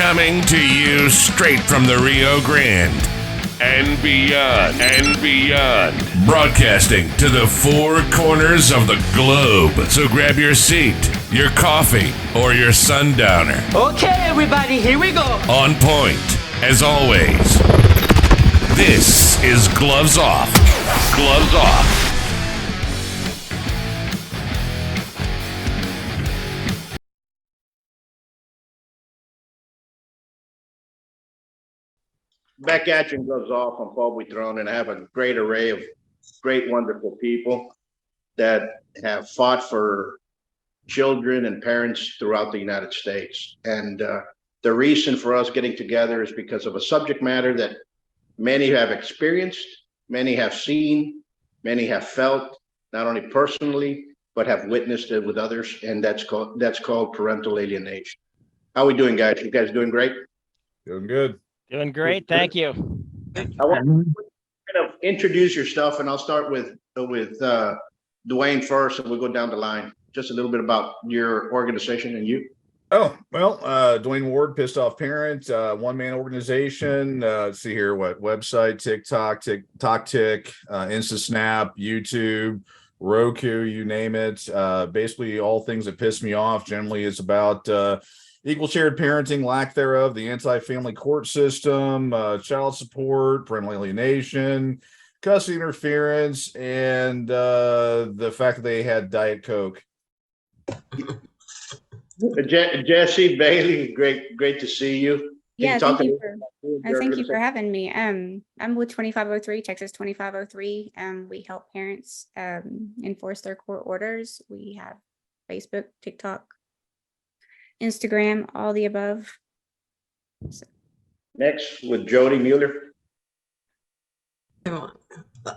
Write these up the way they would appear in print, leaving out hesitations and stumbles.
Coming to you straight from the Rio Grande and beyond. Broadcasting to the four corners of the globe. So grab your seat, your coffee, or your sundowner. Okay, everybody, here we go. On point, as always. This is Gloves Off. Gloves Off. Back at you and Gloves Off. I'm Paul Buitron, and I have a great array of great, wonderful people that have fought for children and parents throughout the United States. And the reason for us getting together is because of a subject matter that many have experienced, many have seen, many have felt, not only personally, but have witnessed it with others. And that's called parental alienation. How are we doing, guys? You guys doing great? Doing good. Doing great, thank you. I want to kind of introduce yourself, and I'll start with Dewayne first, and we'll go down the line. Just a little bit about your organization and you. Oh, well, Dewayne Ward, Pissed Off Parent, one-man organization. Let's see here, what website, TikTok, InstaSnap, YouTube, Roku, you name it. Basically all things that piss me off. Generally, it's about equal shared parenting, lack thereof, the anti-family court system, child support, parental alienation, custody interference, and the fact that they had Diet Coke. Jessi Bailey, great to see you. Yeah, thank you for having me. I'm with 2503, Texas 2503. We help parents enforce their court orders. We have Facebook, TikTok, Instagram, all the above. So. Next with Jodi Mueller.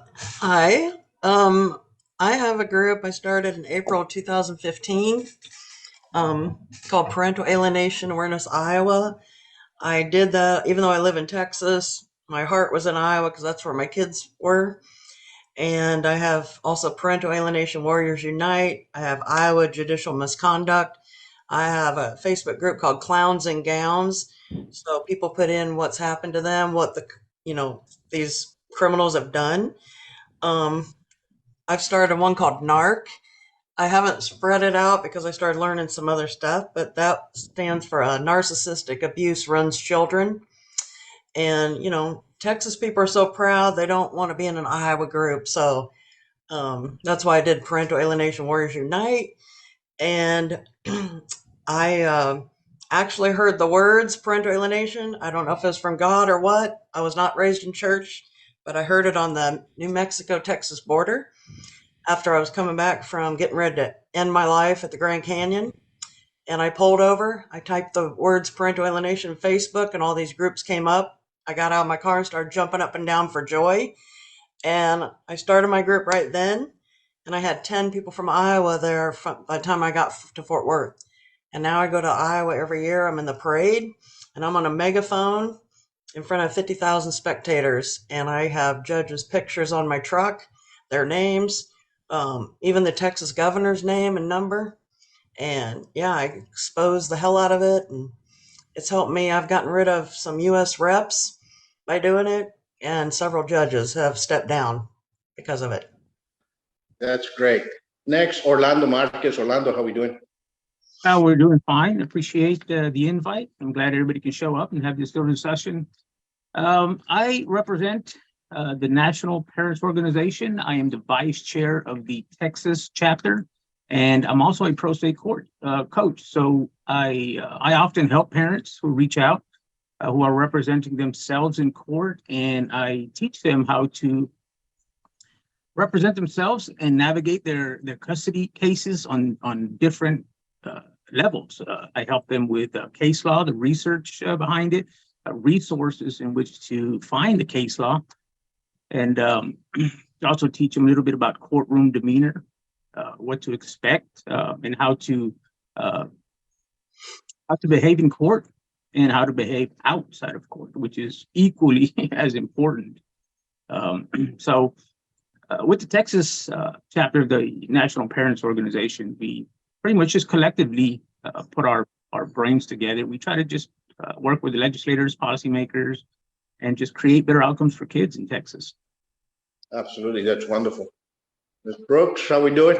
Hi. I have a group I started in April 2015 called Parental Alienation Awareness Iowa. I did that even though I live in Texas. My heart was in Iowa because that's where my kids were. And I have also Parental Alienation Warriors Unite. I have Iowa Judicial Misconduct. I have a Facebook group called Clowns and Gowns. So people put in what's happened to them, what these criminals have done. I've started one called NARC. I haven't spread it out because I started learning some other stuff, but that stands for Narcissistic Abuse Runs Children. And, Texas people are so proud they don't want to be in an Iowa group. So that's why I did Parental Alienation Warriors Unite. And I actually heard the words parental alienation. I don't know if it was from God or what. I was not raised in church, but I heard it on the New Mexico-Texas border after I was coming back from getting ready to end my life at the Grand Canyon. And I pulled over. I typed the words parental alienation on Facebook, and all these groups came up. I got out of my car and started jumping up and down for joy. And I started my group right then. And I had 10 people from Iowa there by the time I got to Fort Worth. And now I go to Iowa every year. I'm in the parade, and I'm on a megaphone in front of 50,000 spectators. And I have judges' pictures on my truck, their names, even the Texas governor's name and number. And yeah, I exposed the hell out of it. And it's helped me. I've gotten rid of some U.S. reps by doing it. And several judges have stepped down because of it. That's great. Next, Orlando Marquez. Orlando, how are we doing? We're doing fine. Appreciate the invite. I'm glad everybody can show up and have this little discussion. I represent the National Parents Organization. I am the vice chair of the Texas chapter, and I'm also a pro state court coach. So I often help parents who reach out, who are representing themselves in court, and I teach them how to represent themselves and navigate their custody cases on different levels. I help them with case law, the research behind it, resources in which to find the case law, and also teach them a little bit about courtroom demeanor, what to expect, and how to behave in court and how to behave outside of court, which is equally as important. So with the Texas chapter of the National Parents Organization, we pretty much just collectively put our brains together. We try to just work with the legislators, policymakers, and just create better outcomes for kids in Texas. Absolutely. That's wonderful. Ms. Brooks, how we doing?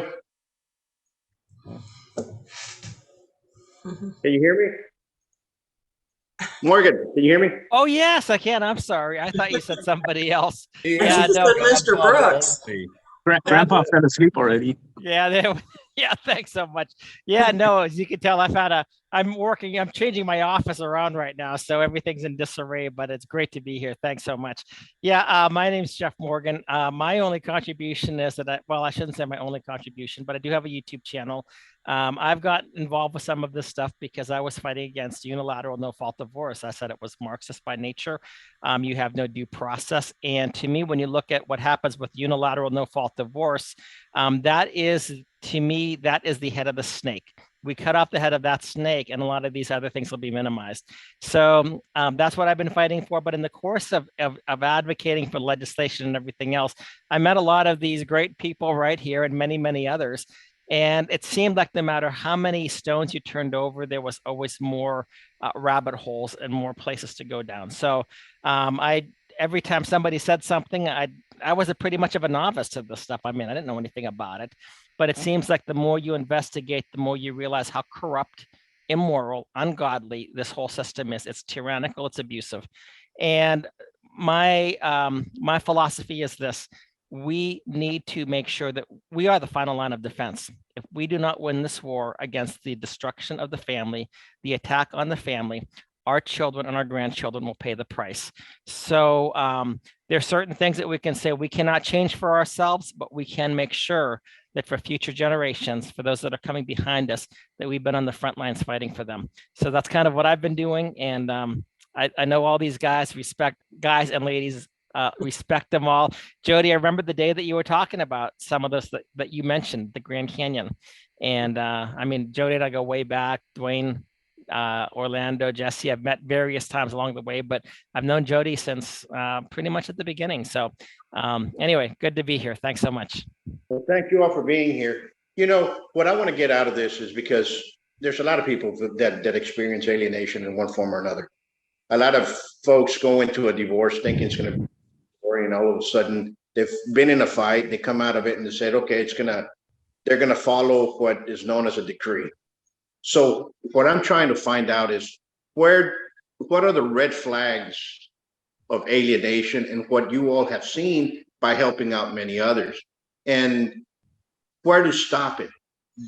Can you hear me? Morgan, can you hear me? Oh, yes, I can. I'm sorry. I thought you said somebody else. Yeah, no. Mr. Brooks. Grandpa fell asleep already. Yeah, thanks so much. Yeah, no, as you can tell, I'm changing my office around right now, so everything's in disarray, but it's great to be here. Thanks so much. Yeah, my name's Jeff Morgan. My only contribution is that I shouldn't say my only contribution, but I do have a YouTube channel. I've got involved with some of this stuff because I was fighting against unilateral no-fault divorce. I said it was Marxist by nature. You have no due process. And to me, when you look at what happens with unilateral no-fault divorce, that is the head of the snake. We cut off the head of that snake, and a lot of these other things will be minimized. So that's what I've been fighting for. But in the course of advocating for legislation and everything else, I met a lot of these great people right here and many, many others. And it seemed like no matter how many stones you turned over, there was always more rabbit holes and more places to go down. So every time somebody said something, I was pretty much of a novice to this stuff. I mean, I didn't know anything about it, but it seems like the more you investigate, the more you realize how corrupt, immoral, ungodly this whole system is. It's tyrannical, it's abusive. And my philosophy is this: we need to make sure that we are the final line of defense. If we do not win this war against the destruction of the family, the attack on the family, our children and our grandchildren will pay the price. So there are certain things that we can say we cannot change for ourselves, but we can make sure that for future generations, for those that are coming behind us, that we've been on the front lines fighting for them. So that's kind of what I've been doing. And I know all these guys, guys and ladies, respect them all. Jodi, I remember the day that you were talking about some of this that you mentioned, the Grand Canyon. And I mean, Jodi and I go way back. Dewayne, Orlando, Jessi, I've met various times along the way, but I've known Jodi since pretty much at the beginning. So anyway, good to be here. Thanks so much. Well, thank you all for being here. You know, what I want to get out of this is because there's a lot of people that experience alienation in one form or another. A lot of folks go into a divorce thinking it's going to be boring, and all of a sudden they've been in a fight, they come out of it and they said, okay, they're going to follow what is known as a decree. So what I'm trying to find out is what are the red flags of alienation and what you all have seen by helping out many others, and where to stop it.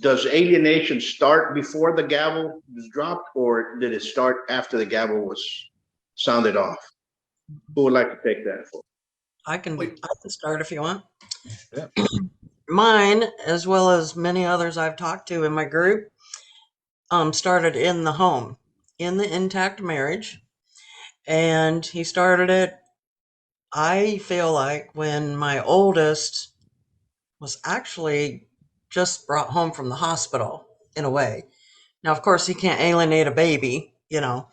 Does alienation start before the gavel was dropped, or did it start after the gavel was sounded off? Who would like to take that? I can start if you want. Yeah. Mine, as well as many others I've talked to in my group, started in the home, in the intact marriage. And he started it, I feel like, when my oldest was actually just brought home from the hospital, in a way. Now, of course, he can't alienate a baby, you know,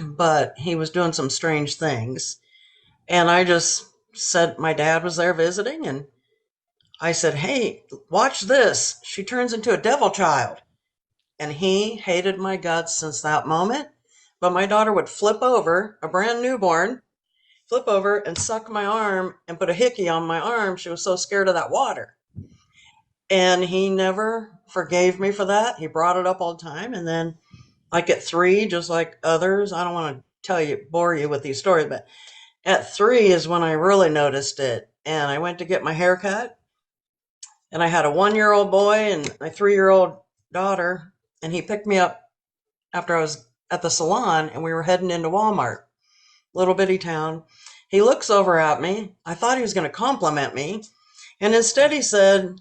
but he was doing some strange things. And I just said, my dad was there visiting, and I said, hey, watch this. She turns into a devil child. And he hated my guts since that moment. But my daughter would flip over, a brand newborn, flip over and suck my arm and put a hickey on my arm. She was so scared of that water. And he never forgave me for that. He brought it up all the time. And then, like at 3, just like others, I don't want to bore you with these stories, but at 3 is when I really noticed it. And I went to get my hair cut. And I had a 1-year-old boy and my 3-year-old daughter. And he picked me up after I was at the salon, and we were heading into Walmart, little bitty town. He looks over at me. I thought he was going to compliment me. And instead he said,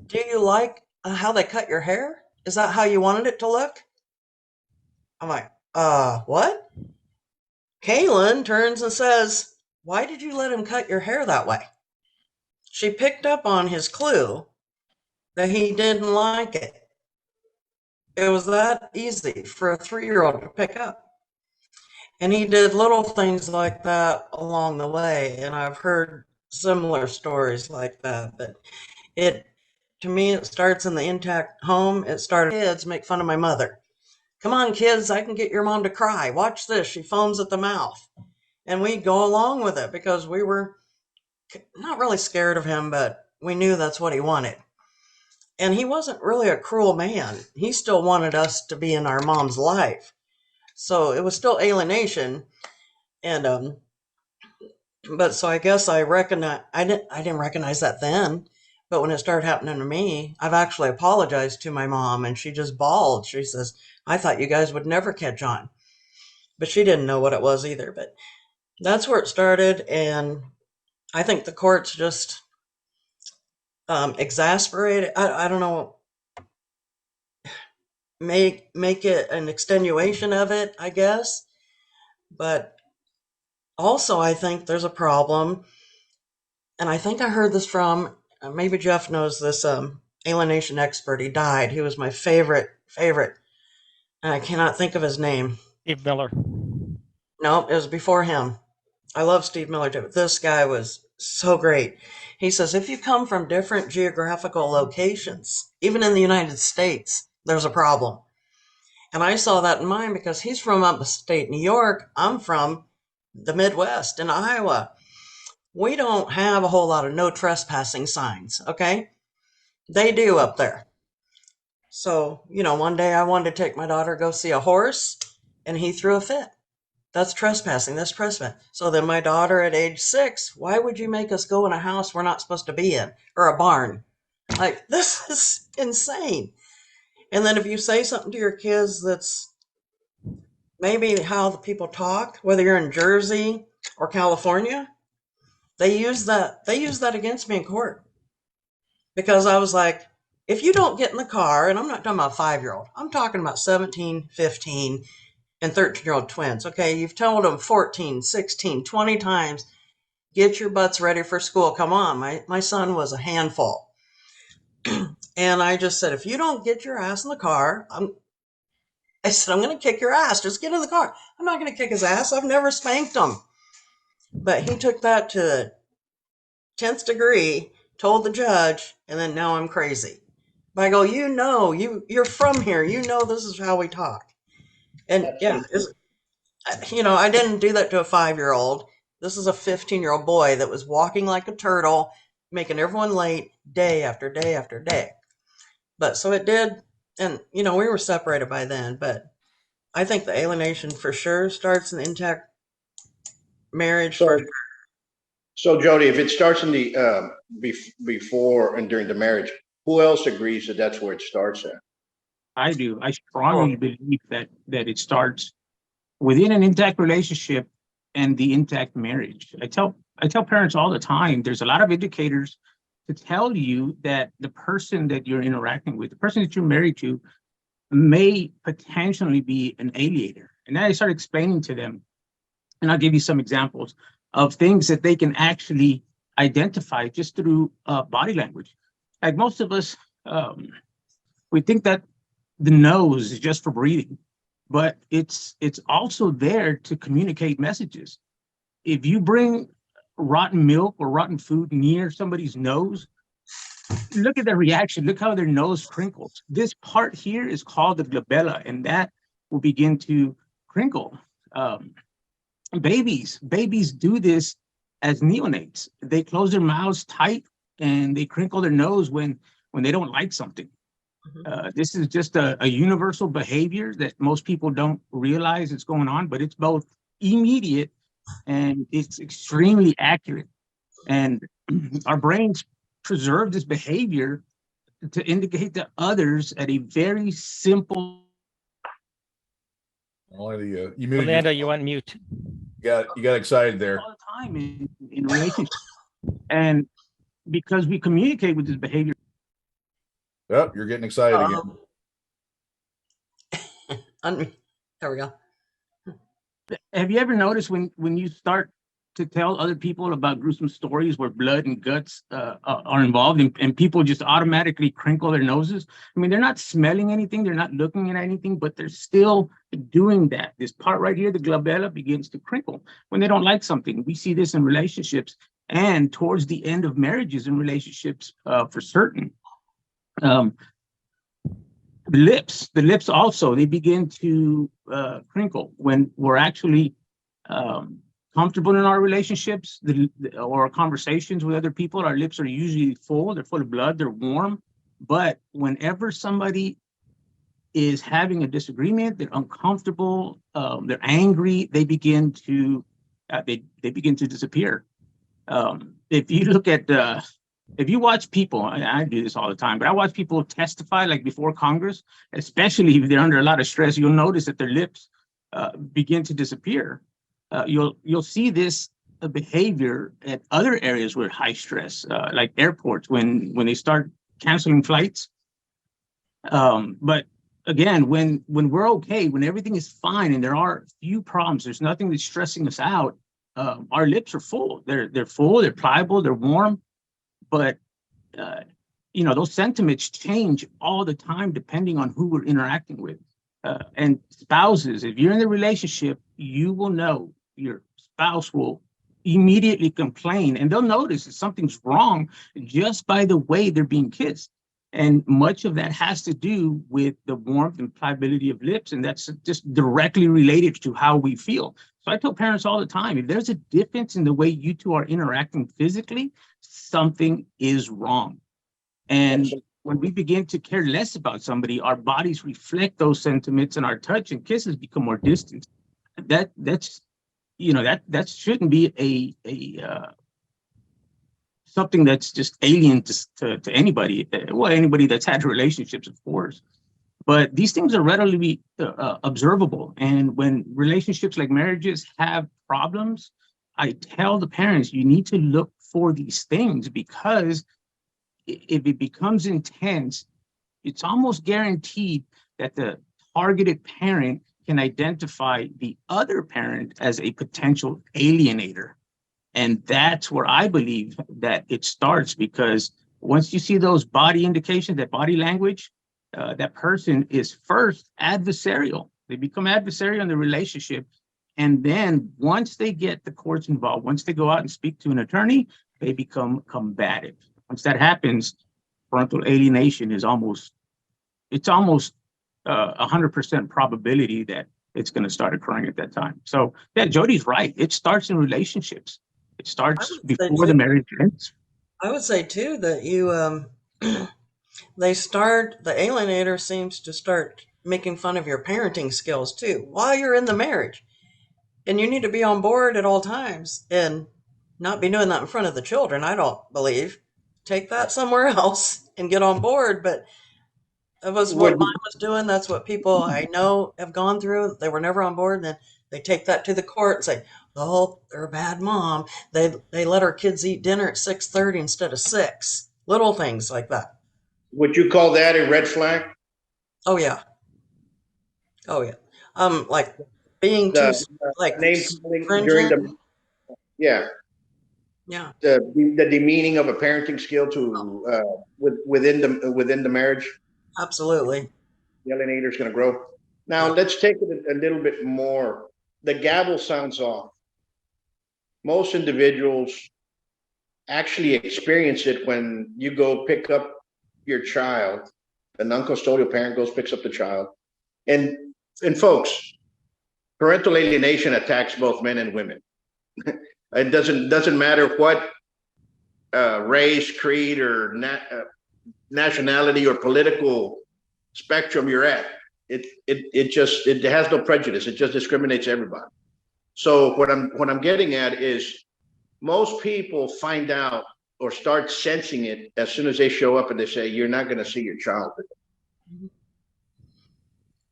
do you like how they cut your hair? Is that how you wanted it to look? I'm like, what? Kaylin turns and says, why did you let him cut your hair that way? She picked up on his clue that he didn't like it. It was that easy for a 3-year-old to pick up. And he did little things like that along the way. And I've heard similar stories like that. But to me, it starts in the intact home. It started, kids make fun of my mother. come on, kids, I can get your mom to cry. Watch this. She foams at the mouth. And we'd go along with it because we were not really scared of him, but we knew that's what he wanted. And he wasn't really a cruel man. He still wanted us to be in our mom's life. So it was still alienation. And but so I guess I didn't recognize that then. But when it started happening to me, I've actually apologized to my mom, and she just bawled. She says, I thought you guys would never catch on. But she didn't know what it was either. But that's where it started. And I think the courts just exasperated. I don't know, make it an extenuation of it, I guess. But also, I think there's a problem. And I think I heard this from, maybe Jeff knows this, alienation expert. He died. He was my favorite. And I cannot think of his name. Steve Miller. No, it was before him. I love Steve Miller too. This guy was so great. He says, if you come from different geographical locations, even in the United States, there's a problem. And I saw that in mine because he's from upstate New York. I'm from the Midwest in Iowa. We don't have a whole lot of no trespassing signs, okay? They do up there. So, one day I wanted to take my daughter to go see a horse, and he threw a fit. That's trespassing. That's trespassing. So then my daughter at age 6, why would you make us go in a house we're not supposed to be in, or a barn? Like, this is insane. And then if you say something to your kids that's maybe how the people talk, whether you're in Jersey or California, they use that against me in court. Because I was like, if you don't get in the car, and I'm not talking about 5-year-old, I'm talking about 17, 15, and 13-year-old twins. Okay, you've told them 14, 16, 20 times, get your butts ready for school. Come on. My son was a handful. And I just said, if you don't get your ass in the car, I'm going to kick your ass. Just get in the car. I'm not going to kick his ass. I've never spanked him. But he took that to the 10th degree, told the judge, and then now I'm crazy. But I go, you're from here. This is how we talk. And yeah, I didn't do that to a 5-year-old. This is a 15-year-old boy that was walking like a turtle, making everyone late day after day after day. But so it did. And, we were separated by then. But I think the alienation for sure starts in the intact marriage. So Jodi, if it starts in the before and during the marriage, who else agrees that that's where it starts at? I do. I strongly believe that it starts within an intact relationship and the intact marriage. I tell parents all the time, there's a lot of indicators to tell you that the person that you're interacting with, the person that you're married to, may potentially be an alienator. And then I start explaining to them, and I'll give you some examples of things that they can actually identify just through body language. Like most of us, we think that the nose is just for breathing, but it's also there to communicate messages. If you bring rotten milk or rotten food near somebody's nose, look at their reaction. Look how their nose crinkles. This part here is called the glabella, and that will begin to crinkle. Babies do this as neonates. They close their mouths tight and they crinkle their nose when they don't like something. This is just a universal behavior that most people don't realize it's going on, but it's both immediate and it's extremely accurate. And our brains preserve this behavior to indicate to others at a very simple. You Orlando, you unmute. You got excited there. All the time in relationships, and because we communicate with this behavior. Yep, you're getting excited again. There we go. Have you ever noticed when you start to tell other people about gruesome stories where blood and guts are involved, and people just automatically crinkle their noses? I mean, they're not smelling anything, they're not looking at anything, but they're still doing that. This part right here, the glabella, begins to crinkle when they don't like something. We see this in relationships and towards the end of marriages and relationships for certain. The lips also, they begin to crinkle when we're actually comfortable in our relationships or conversations with other people. Our lips are usually full, they're full of blood, they're warm. But whenever somebody is having a disagreement, they're uncomfortable, they're angry, they begin to disappear. If you look at if you watch people, I do this all the time, but I watch people testify like before Congress, especially if they're under a lot of stress, you'll notice that their lips begin to disappear. You'll see this behavior at other areas with high stress, like airports when they start canceling flights. But again, when we're okay, when everything is fine and there are few problems, there's nothing that's stressing us out, our lips are full. They're full, they're pliable, they're warm. But those sentiments change all the time depending on who we're interacting with. And spouses, if you're in the relationship, you will know your spouse will immediately complain, and they'll notice that something's wrong just by the way they're being kissed. And much of that has to do with the warmth and pliability of lips, and that's just directly related to how we feel. So I tell parents all the time, if there's a difference in the way you two are interacting physically, something is wrong. And when we begin to care less about somebody, our bodies reflect those sentiments, and our touch and kisses become more distant. That shouldn't be a something that's just alien to anybody. Well, anybody that's had relationships, of course. But these things are readily observable. And when relationships like marriages have problems, I tell the parents, you need to look for these things, because if it becomes intense, it's almost guaranteed that the targeted parent can identify the other parent as a potential alienator. And that's where I believe that it starts, because once you see those body indications, that body language, that person is first adversarial. They become adversarial in the relationship. And then once they get the courts involved, once they go out and speak to an attorney, they become combative. Once that happens, parental alienation is almost 100% probability that it's going to start occurring at that time. So yeah, Jodi's right. It starts in relationships. It starts before the marriage ends. I would say too that the alienator seems to start making fun of your parenting skills too while you're in the marriage. And you need to be on board at all times and not be doing that in front of the children, I don't believe. Take that somewhere else and get on board. But that was what mine was doing. That's what people I know have gone through. They were never on board. And then they take that to the court and say, oh, they're a bad mom. They let our kids eat dinner at 6:30 instead of 6. Little things like that. Would you call that a red flag? Oh yeah. Like being too like name during the yeah. The demeaning of a parenting skill to within the marriage. Absolutely. The alienator is going to grow. Now let's take it a little bit more. The gavel sounds off. Most individuals actually experience it when you go pick up your child. A non-custodial parent goes, picks up the child. And folks, parental alienation attacks both men and women. It doesn't matter what race, creed, or nationality or political spectrum you're at. It has no prejudice. It just discriminates everybody. So what I'm getting at is most people find out or start sensing it as soon as they show up and they say, you're not going to see your child today.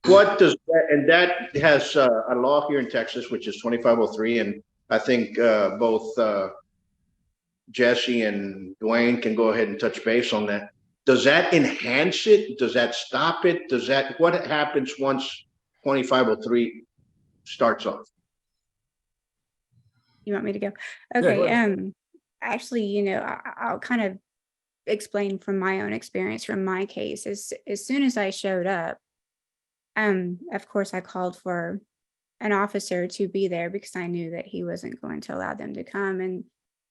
What does that, and that has a law here in Texas, which is 2503. And I think both Jessi and Dewayne can go ahead and touch base on that. Does that enhance it? Does that stop it? What happens once 2503 starts off? You want me to go? Okay. Yeah, Actually, I'll kind of explain from my own experience from my case. As soon as I showed up, of course I called for an officer to be there because I knew that he wasn't going to allow them to come.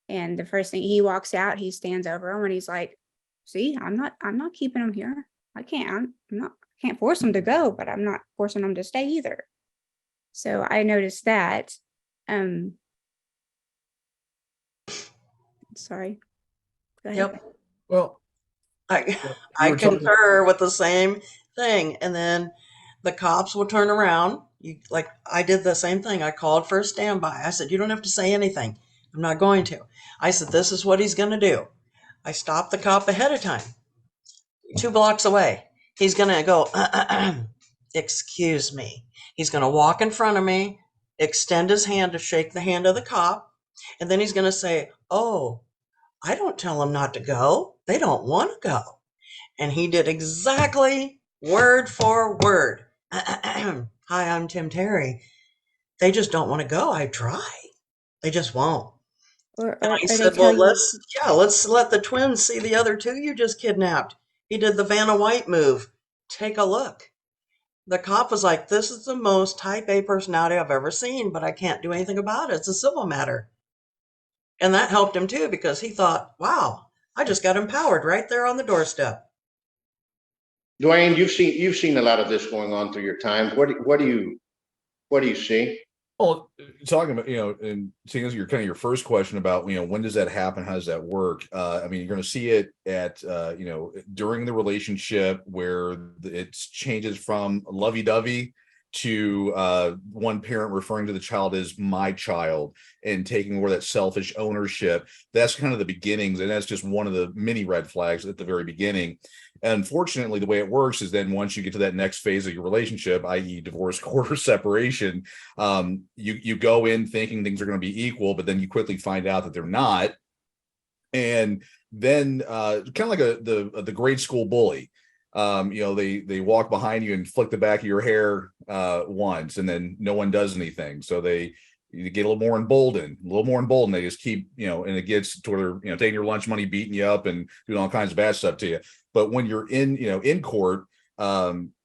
And the first thing, he walks out, he stands over him and he's like, see, I'm not keeping him here. I can't can't force them to go, but I'm not forcing them to stay either. So I noticed that. Sorry. Go ahead. Yep. Well, I you I were talking. concur with the same thing. And then the cops will turn around. Like I did the same thing. I called for a standby. I said, you don't have to say anything. I'm not going to. I said, this is what he's going to do. I stopped the cop ahead of time, 2 blocks away. He's going to go, excuse me. He's going to walk in front of me, extend his hand to shake the hand of the cop. And then he's going to say, oh, I don't tell them not to go. They don't want to go. And he did exactly word for word. Hi, I'm Tim Terry. They just don't want to go. I try. They just won't. Or I they said, tell well, you, let's let the twins see the other 2 you just kidnapped. He did the Vanna White move. Take a look. The cop was like, this is the most type A personality I've ever seen, but I can't do anything about it. It's a civil matter. And that helped him too, because he thought, wow, I just got empowered right there on the doorstep. Dewayne, you've seen a lot of this going on through your time. What do you see? Well, talking about, and seeing as your kind of your first question about, when does that happen? How does that work? I mean, you're going to see it at, during the relationship where it changes from lovey-dovey to one parent referring to the child as my child and taking more that selfish ownership. That's kind of the beginnings. And that's just one of the many red flags at the very beginning. Unfortunately, the way it works is then once you get to that next phase of your relationship, i.e. divorce, court, or separation, you go in thinking things are going to be equal, but then you quickly find out that they're not. And then kind of like the grade school bully. They walk behind you and flick the back of your hair once, and then no one does anything. So you get a little more emboldened. They just keep, and it gets to where, taking your lunch money, beating you up, and doing all kinds of bad stuff to you. But when you're in court,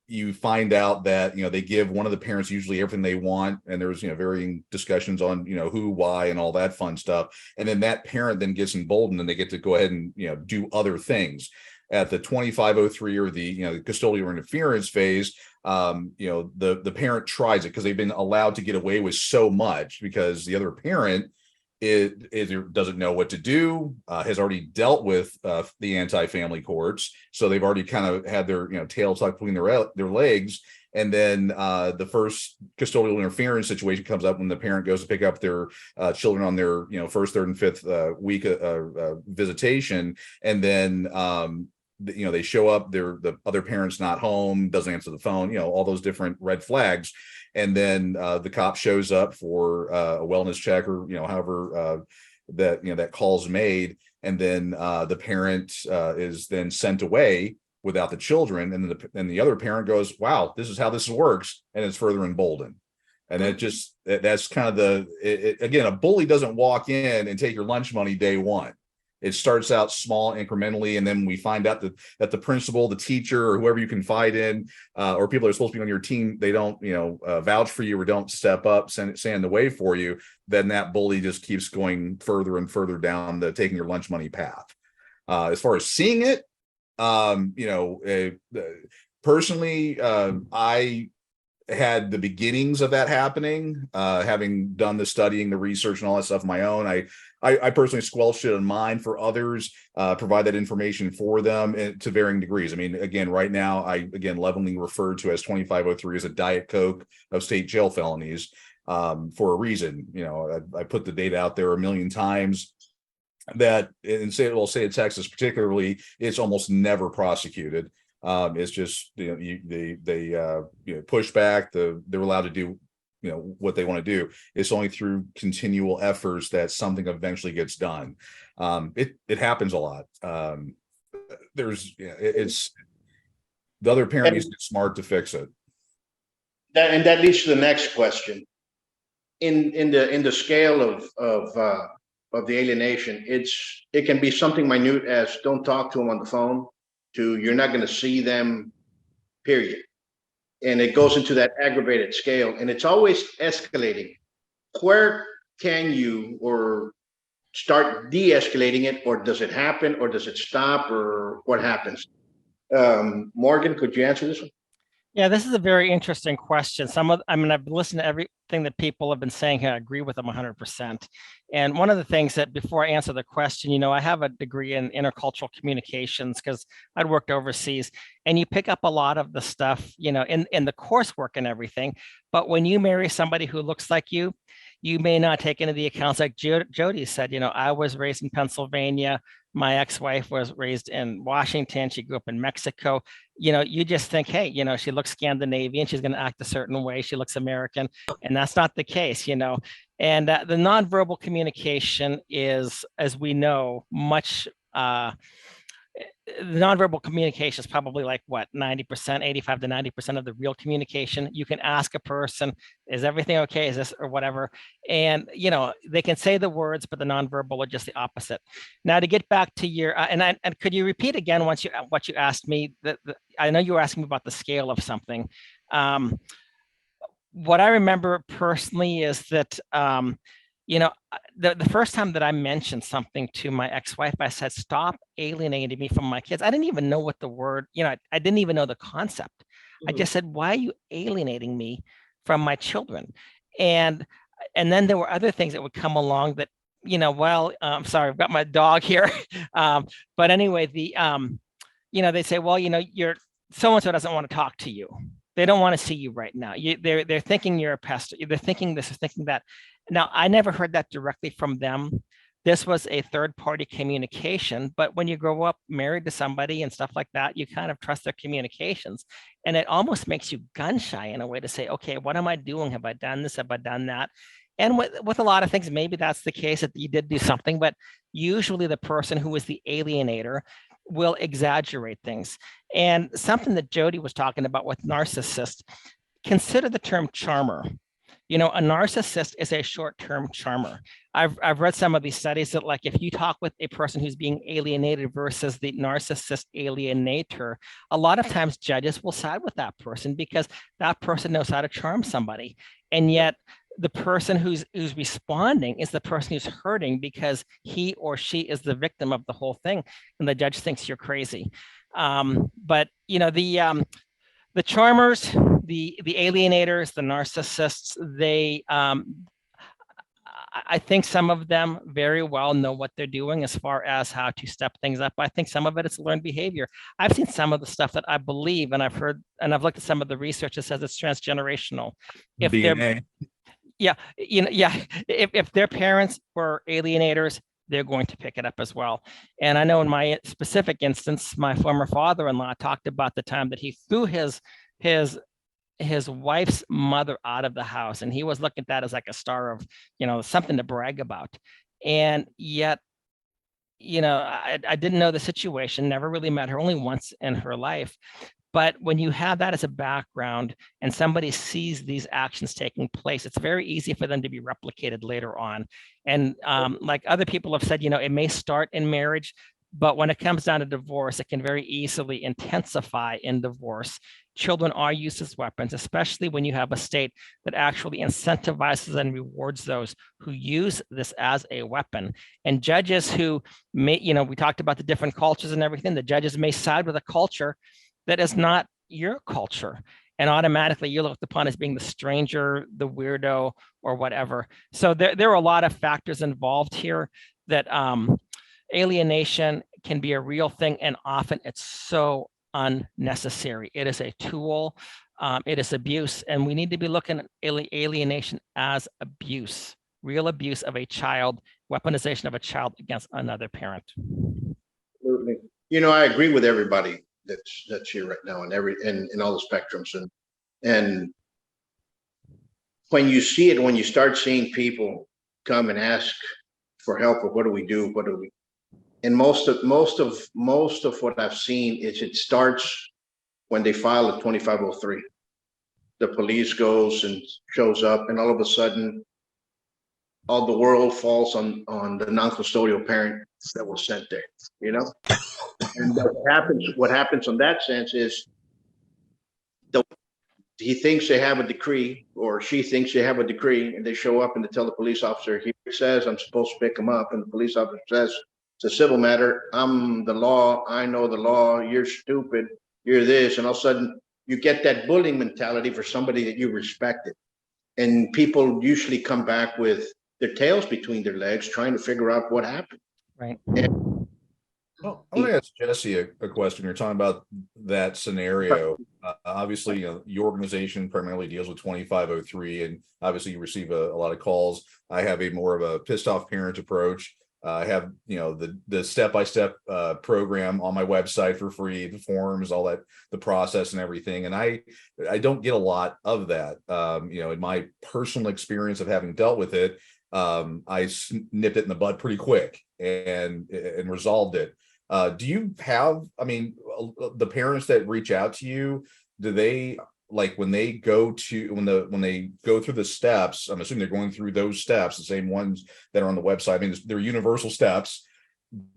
you find out that, they give one of the parents usually everything they want. And there's, varying discussions on, who, why, and all that fun stuff. And then that parent then gets emboldened and they get to go ahead and, do other things. At the 2503 or the, the custodial interference phase, the parent tries it because they've been allowed to get away with so much because the other parent either doesn't know what to do, has already dealt with the anti-family courts, so they've already kind of had their tail tucked between their legs. And then the first custodial interference situation comes up when the parent goes to pick up their children on their first, third, and fifth week visitation, and then they show up, the other parent's not home, doesn't answer the phone, all those different red flags. And then the cop shows up for a wellness check or, however that call's made. And then the parent is then sent away without the children. And then the other parent goes, wow, this is how this works. And it's further emboldened. And that's kind of again, a bully doesn't walk in and take your lunch money day one. It starts out small, incrementally, and then we find out that the principal, the teacher, or whoever you confide in, or people that are supposed to be on your team, they don't, vouch for you or don't step up, stand the way for you. Then that bully just keeps going further and further down the taking your lunch money path. As far as seeing it, personally, I had the beginnings of that happening, having done the studying, the research, and all that stuff on my own. I personally squelched it on mine. For others, provide that information for them to varying degrees. I mean, again, right now, I lovingly refer to as 2503 as a Diet Coke of state jail felonies for a reason. I put the data out there a million times that, and say in Texas particularly, it's almost never prosecuted. It's just they push back. They're allowed to do what they want to do. It's only through continual efforts that something eventually gets done. It happens a lot. It's the other parent needs to get smart to fix it. That leads to the next question. In the scale of the alienation, it can be something minute as don't talk to them on the phone, to you're not going to see them, period. And it goes into that aggravated scale, and it's always escalating. Where can you or start de-escalating it, or does it happen, or does it stop, or what happens? Morgan, could you answer this one? Yeah, this is a very interesting question. I've listened to everything that people have been saying here. I agree with them 100%. And one of the things that before I answer the question, I have a degree in intercultural communications because I'd worked overseas, and you pick up a lot of the stuff, in the coursework and everything. But when you marry somebody who looks like you may not take into the accounts like Jodi said, I was raised in Pennsylvania. My ex-wife was raised in Washington. She grew up in Mexico. You just think, hey, she looks Scandinavian. She's going to act a certain way. She looks American. And that's not the case, And the nonverbal communication is, as we know, much the nonverbal communication is probably like what, 90%, 85 to 90% of the real communication. You can ask a person, is everything okay? Is this or whatever? And, they can say the words, but the nonverbal are just the opposite. Now to get back to your, and could you repeat again what you asked me? I know you were asking me about the scale of something. What I remember personally is that, the first time that I mentioned something to my ex-wife, I said, stop alienating me from my kids. I didn't even know what the word, I didn't even know the concept. I just said, why are you alienating me from my children? And then there were other things that would come along that, I'm sorry, I've got my dog here. But anyway, they say, well, you're so-and-so doesn't want to talk to you. They don't want to see you right now. They're thinking you're a pest. They're thinking this or thinking that. Now, I never heard that directly from them. This was a third-party communication, but when you grow up married to somebody and stuff like that, you kind of trust their communications. And it almost makes you gun shy in a way to say, okay, what am I doing? Have I done this? Have I done that? And with a lot of things, maybe that's the case that you did do something, but usually the person who is the alienator will exaggerate things. And something that Jodi was talking about with narcissists, consider the term charmer. A narcissist is a short-term charmer. I've read some of these studies that, like, if you talk with a person who's being alienated versus the narcissist alienator, a lot of times judges will side with that person because that person knows how to charm somebody. And yet the person who's responding is the person who's hurting because he or she is the victim of the whole thing. And the judge thinks you're crazy. But the charmers, the alienators, the narcissists, I think some of them very well know what they're doing as far as how to step things up. I think some of it is learned behavior. I've seen some of the stuff that I believe, and I've heard, and I've looked at some of the research that says it's transgenerational. If DNA. If their parents were alienators, they're going to pick it up as well. And I know in my specific instance, my former father-in-law talked about the time that he threw his wife's mother out of the house, and he was looking at that as like a star of, something to brag about. And yet, I didn't know the situation, never really met her, only once in her life. But when you have that as a background and somebody sees these actions taking place, it's very easy for them to be replicated later on. And like other people have said, it may start in marriage, but when it comes down to divorce, it can very easily intensify in divorce. Children are used as weapons, especially when you have a state that actually incentivizes and rewards those who use this as a weapon. And judges who may, we talked about the different cultures and everything, the judges may side with a culture that is not your culture. And automatically you're looked upon as being the stranger, the weirdo, or whatever. So there are a lot of factors involved here that alienation can be a real thing, and often it's so unnecessary. It is a tool, it is abuse, and we need to be looking at alienation as abuse, real abuse of a child, weaponization of a child against another parent. Absolutely. I agree with everybody that's here right now and in all the spectrums, and when you see it, when you start seeing people come and ask for help, or what do we do, and most of what I've seen is it starts when they file a 2503. The police goes and shows up, and all of a sudden all the world falls on the non-custodial parent that was sent there, And what happens in that sense is he thinks they have a decree, or she thinks they have a decree, and they show up and they tell the police officer, he says I'm supposed to pick him up, and the police officer says, it's a civil matter, I'm the law, I know the law, you're stupid, you're this, and all of a sudden you get that bullying mentality for somebody that you respected. And people usually come back with their tails between their legs trying to figure out what happened. Right. Well, I want to ask Jessi a question. You're talking about that scenario. Obviously, your organization primarily deals with 2503, and obviously you receive a lot of calls. I have a more of a pissed off parent approach. I have, the step-by-step program on my website for free, the forms, all that, the process and everything. And I don't get a lot of that. In my personal experience of having dealt with it, I nipped it in the bud pretty quick and resolved it. Do you have, the parents that reach out to you, do they, like, when they go through the steps, I'm assuming they're going through those steps, the same ones that are on the website. They're universal steps.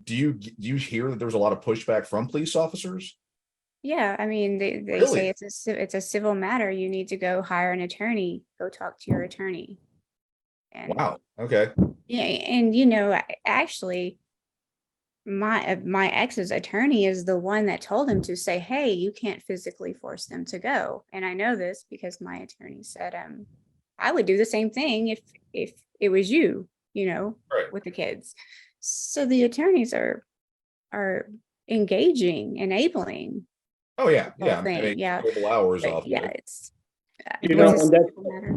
Do you hear that there's a lot of pushback from police officers? Yeah, they Really? say it's a civil matter. You need to go hire an attorney. Go talk to your attorney. And Wow. Okay. yeah, and actually, my ex's attorney is the one that told him to say, hey, you can't physically force them to go. And I know this because my attorney said, I would do the same thing if it was you, Right. with the kids. So the attorneys are engaging, enabling. Oh yeah. the whole thing. Yeah. Couple hours But off. yeah, Of it. it's You know, it's a and that's- simple matter.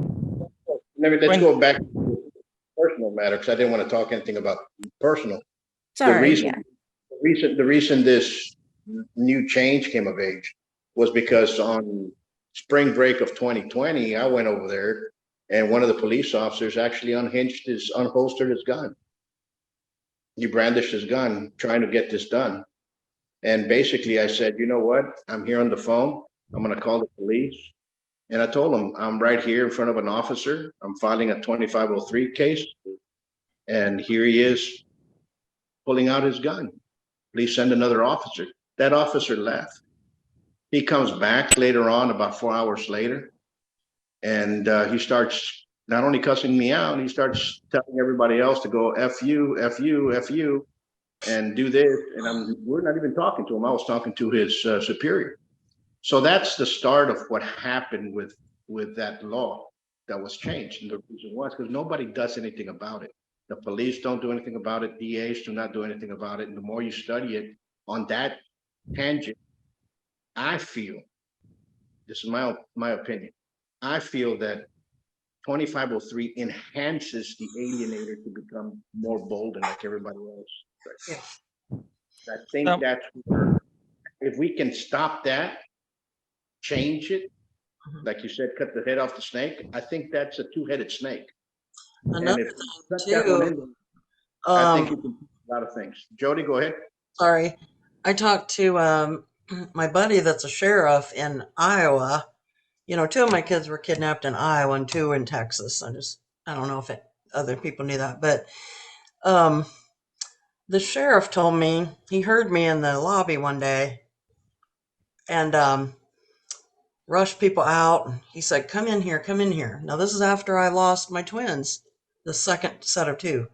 Let's go back to the personal matter, because I didn't want to talk anything about personal. Sorry, reason- The reason this new change came of age was because on spring break of 2020, I went over there and one of the police officers actually unholstered his gun. He brandished his gun trying to get this done. And basically I said, you know what? I'm here on the phone. I'm going to call the police. And I told him, I'm right here in front of an officer. I'm filing a 2503 case. And here he is pulling out his gun. Please send another officer. That officer left. He comes back later on, about 4 hours later, and he starts not only cussing me out, he starts telling everybody else to go F you, F you, F you, and do this. And we're not even talking to him. I was talking to his superior. So that's the start of what happened with that law that was changed. And the reason was because nobody does anything about it. The police don't do anything about it. DAs do not do anything about it. And the more you study it on that tangent, I feel, this is my opinion, I feel that 2503 enhances the alienator to become more bold and like everybody else. Yeah. I think that's where, if we can stop that, change it, like you said, cut the head off the snake, I think that's a two-headed snake. Another and if thing cut that one in, too, I think you can do a lot of things. Jodi, go ahead. sorry, I talked to my buddy that's a sheriff in Iowa. Two of my kids were kidnapped in Iowa and two in Texas. I don't know if other people knew that, but the sheriff told me he heard me in the lobby one day and rushed people out. He said, come in here, come in here. Now, this is after I lost my twins, the second set of two.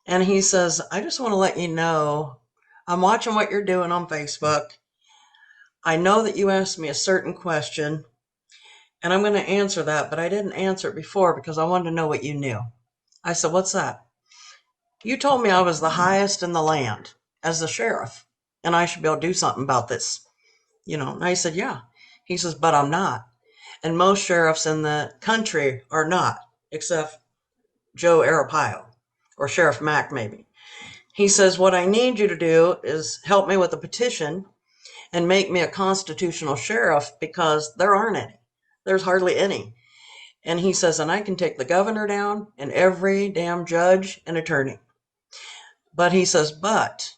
And he says, I just want to let you know, I'm watching what you're doing on Facebook. I know that you asked me a certain question, and I'm going to answer that, but I didn't answer it before because I wanted to know what you knew. I said, what's that? You told me I was the highest in the land as the sheriff, and I should be able to do something about this. And I said, yeah. He says, but I'm not. And most sheriffs in the country are not, except Joe Arpaio or Sheriff Mack, maybe. He says, what I need you to do is help me with a petition and make me a constitutional sheriff because there aren't any. There's hardly any. And he says, and I can take the governor down and every damn judge and attorney. But he says, but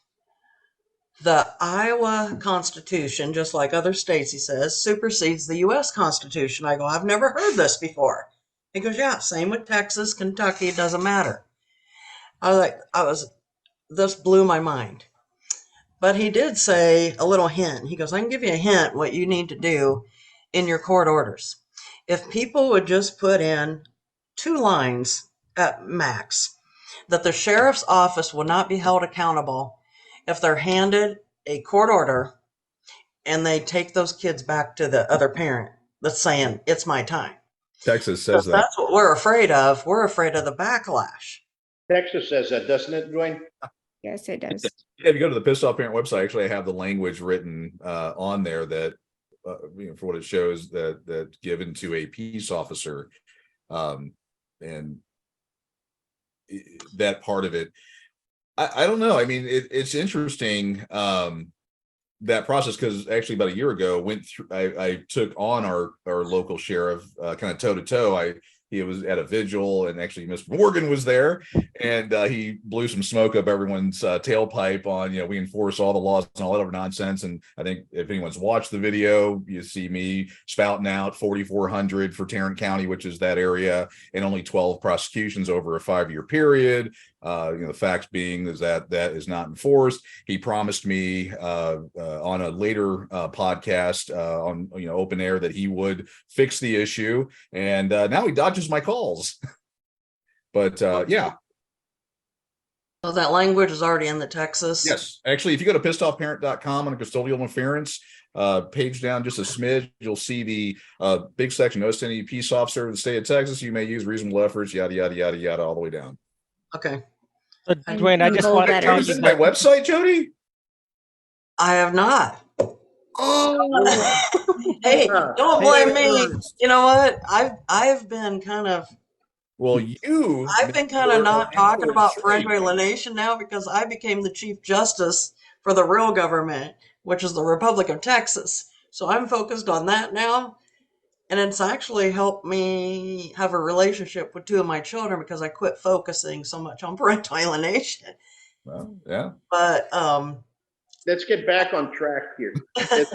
the Iowa Constitution, just like other states, he says, supersedes the U.S. Constitution. I go, I've never heard this before. He goes, yeah, same with Texas, Kentucky, it doesn't matter. This blew my mind. But he did say a little hint. He goes, I can give you a hint what you need to do in your court orders. If people would just put in 2 lines at max, that the sheriff's office will not be held accountable if they're handed a court order and they take those kids back to the other parent that's saying, it's my time. Texas So says that. that's what we're afraid of. We're afraid of the backlash. Texas says that, doesn't it, Dwayne? Yes, it does. Yeah, if you go to the Pissed Off Parent website, actually, I have the language written on there that, for what it shows that given to a peace officer, and that part of it. I don't know. I mean, it's interesting that process, because actually about a year ago went through. I took on our local sheriff kind of toe to toe. He was at a vigil, and actually Mr. Morgan was there, and he blew some smoke up everyone's tailpipe on, we enforce all the laws and all that other nonsense. And I think if anyone's watched the video, you see me spouting out 4,400 for Tarrant County, which is that area, and only 12 prosecutions over a 5-year period. The facts being is that is not enforced. He promised me on a later podcast on open air that he would fix the issue, and now he dodges my calls. But yeah. So that language is already in the Texas. Yes, actually, if you go to pissedoffparent.com on custodial interference page down just a smidge, you'll see the big section. Notice any peace officer of the state of Texas, you may use reasonable efforts, yada yada yada yada, all the way down. Okay. Dwayne, I just want to tell you my website, Jodi. I have not. Oh, Hey, don't blame me. You know what? I've been kind of. Well, I've been kind of not talking about parental alienation now because I became the Chief Justice for the real government, which is the Republic of Texas. So I'm focused on that now. And it's actually helped me have a relationship with 2 of my children because I quit focusing so much on parental alienation. Well, yeah. But let's get back on track here. Let's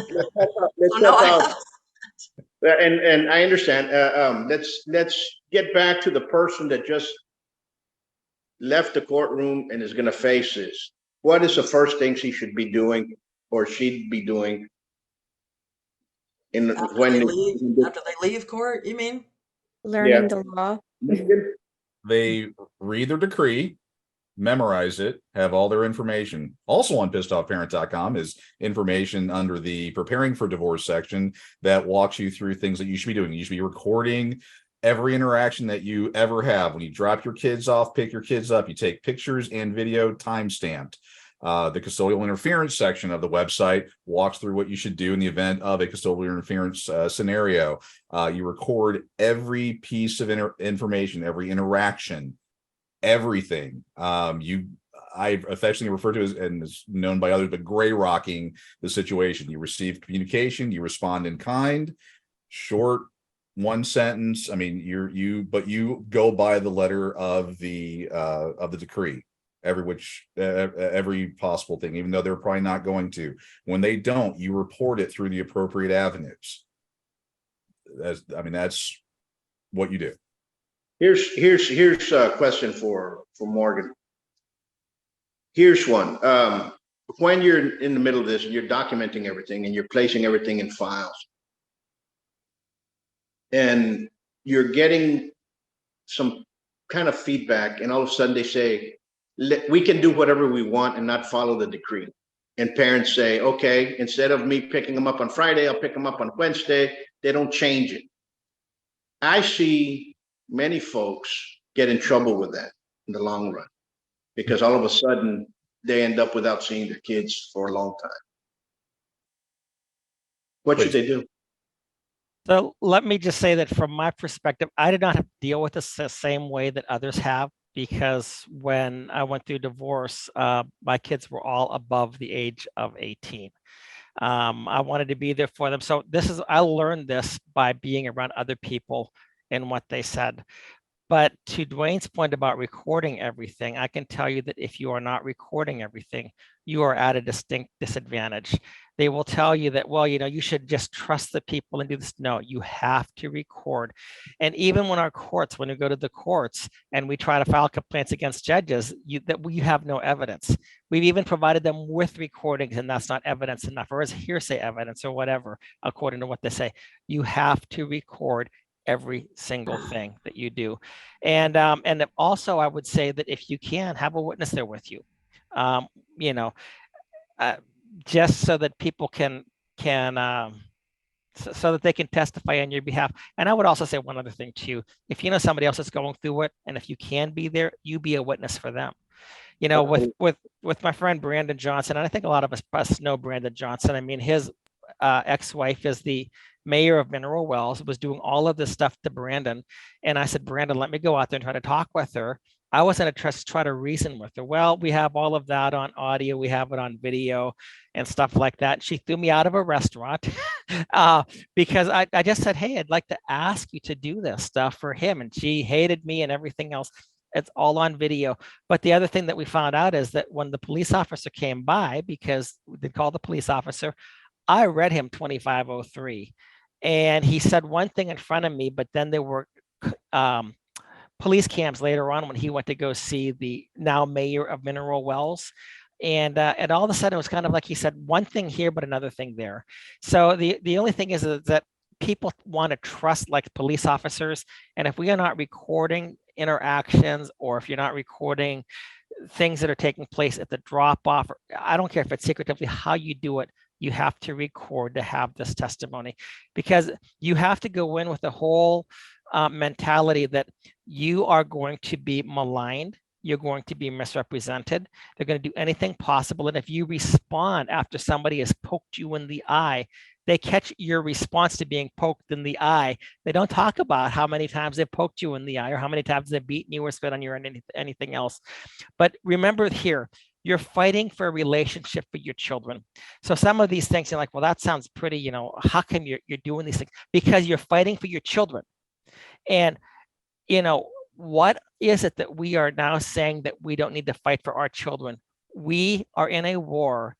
and I understand. Let's get back to the person that just left the courtroom and is going to face this. What is the first thing she should be doing, or she'd be doing? After they leave court, you mean? Learning the law. They read their decree, memorize it, have all their information. Also on pissedoffparent.com is information under the preparing for divorce section that walks you through things that you should be doing. You should be recording every interaction that you ever have. When you drop your kids off, pick your kids up, you take pictures and video time-stamped. The custodial interference section of the website walks through what you should do in the event of a custodial interference scenario. You record every piece of information, every interaction, everything. I affectionately refer to as, and is known by others, but gray rocking the situation. You receive communication, you respond in kind, short, one sentence. I mean, but you go by the letter of the decree. Every possible thing, even though they're probably not going to. When they don't, you report it through the appropriate avenues. That's what you do. Here's a question for Morgan. Here's one. When you're in the middle of this and you're documenting everything and you're placing everything in files, and you're getting some kind of feedback, and all of a sudden they say, we can do whatever we want and not follow the decree. And parents say, okay, instead of me picking them up on Friday, I'll pick them up on Wednesday. They don't change it. I see many folks get in trouble with that in the long run, because all of a sudden they end up without seeing their kids for a long time. What should they do? So let me just say that from my perspective, I did not have to deal with this the same way that others have, because when I went through divorce, my kids were all above the age of 18. I wanted to be there for them. So I learned this by being around other people and what they said. But to Dwayne's point about recording everything, I can tell you that if you are not recording everything, you are at a distinct disadvantage. They will tell you that, well, you should just trust the people and do this. No, you have to record. And even when we go to the courts and we try to file complaints against judges, we have no evidence. We've even provided them with recordings, and that's not evidence enough, or as hearsay evidence or whatever, according to what they say. You have to record every single thing that you do. And also I would say that if you can, have a witness there with you, just so that people can so that they can testify on your behalf. And I would also say one other thing too: if you know somebody else is going through it, and if you can be there, you be a witness for them. With my friend Brandon Johnson, and I think a lot of us know Brandon Johnson. I mean, his ex-wife is the mayor of Mineral Wells, was doing all of this stuff to Brandon. And I said, Brandon, let me go out there and try to talk with her. I was going to try to reason with her. Well, we have all of that on audio. We have it on video and stuff like that. She threw me out of a restaurant because I just said, hey, I'd like to ask you to do this stuff for him. And she hated me and everything else. It's all on video. But the other thing that we found out is that when the police officer came by, because they called the police officer, I read him 2503. And he said one thing in front of me, but then there were police cams later on when he went to go see the now mayor of Mineral Wells. And all of a sudden it was kind of like he said one thing here, but another thing there. So the only thing is that people want to trust like police officers. And if we are not recording interactions, or if you're not recording things that are taking place at the drop off, I don't care if it's secretively, how you do it, you have to record to have this testimony, because you have to go in with the whole mentality that you are going to be maligned, you're going to be misrepresented, they're going to do anything possible. And if you respond after somebody has poked you in the eye, they catch your response to being poked in the eye. They don't talk about how many times they've poked you in the eye, or how many times they've beaten you or spit on you or anything else. But remember here, you're fighting for a relationship for your children. So some of these things, you're like, well, that sounds pretty, how come you're doing these things? Because you're fighting for your children. And, what is it that we are now saying that we don't need to fight for our children? We are in a war,